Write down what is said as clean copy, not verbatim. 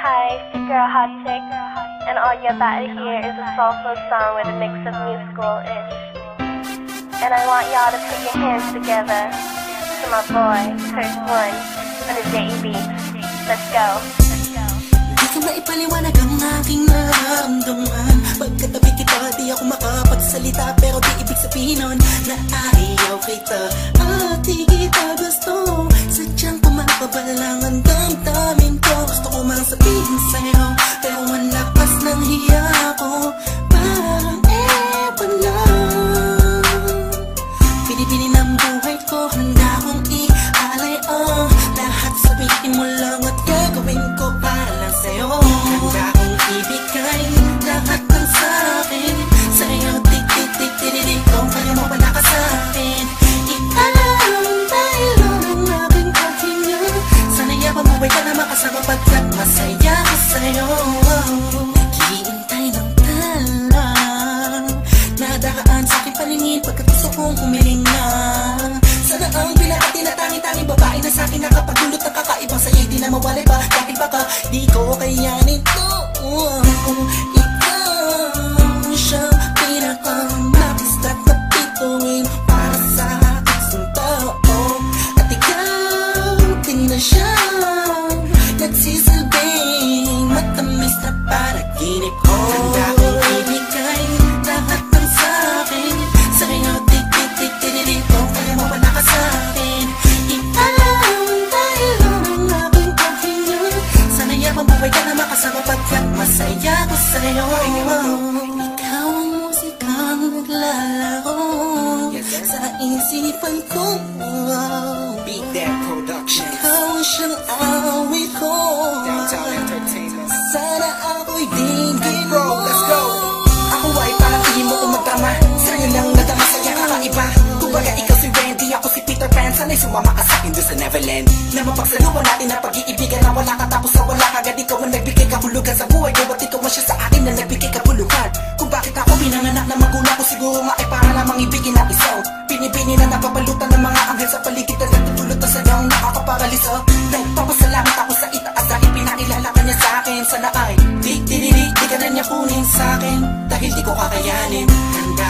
Hi, it's your girl Hot Chick, and all you're about to hear is a soulful song with a mix of musical-ish. And I want y'all to put your hands together to my boy, Curse One, on the JEB. Let's go. Di ko maipaliwanag ang aking nararamdaman. Pagkatabi kita, di ako makapagsalita, pero di ibig sabihin nun na ayaw kita at di kita gusto. Sadyang pumapabalang ang damdamin ko. Gusto ko mang sabihin sa'yo, pero ang lakas ng hiya ko. Parang ewan lang. Pinipili ng buhay ko, handa kong ialay ang lahat. Sabihin mo lang at gagawin ko para lang sa'yo. Handa kong ibigay lahat ng sa'kin sa'yo. Tik-tik-tik-tik-tik kung kaya mo wala ka sa'kin. Ikalang dahilan ng aking paghinga. Sana'y mabuhay ka na makasama pagkat masaya ko sa'yo. Naghihintay ng talang nadaan sa'king paningin pagkat gusto kong humiling na. Sana ang pinakatinatangin-tanging babae na sa'kin nakapagdulot ng kakaibang sa'yo di na mawalay pa. Dahil baka di ko kayanin to. Ikaw siya pinaka-napistat na pituin para sa aking tao. At ikaw din na siya nagsisilbing matamis na panaginip ko. Handa kong ibigay lahat ng sa'kin sa'yo. Tik-tik-tik-tik kung kaya mo wala ka sa'kin. Ikalang dahilan ng aking paghinga. Sana'y mabuhay ka na makasama pagkat masaya ko sa'yo. Ikaw ang musikang naglalaro sa isipan ko. Beat That Production. Ikaw siyang awit ko. Downtown Entertainment. Sana ako'y dinggin mo. Let's go. Ako ay parang ihin mo umagdama. Sa'yo lang nadama sa'yo kakaiba. Kumbaga ikaw si Wendy, ako si Peter Pan. Sana'y sumama ka sa'kin doon sa Neverland. Na mapagsaluhan natin na pag-iibigan na wala ka tapos sa wala kagad. Ikaw ang nagbigay kahulugan sa buhay ko. At ikaw ang siya sa akin na nagbigay kabuluhan. Kung bakit ako pinanganak na magulang ko, siguro nga ay para lamang ibigin ang isaw. Pinipini na napapalutan ng mga anghel sa paligid na nagtutulot na sadyang nakakaparalisa. Nagpapasalamat ako sa itaas dahil pinakilala ka niya sa'kin. Sana ay di ka na niya kunin sa'kin dahil di ko kakayanin. Handa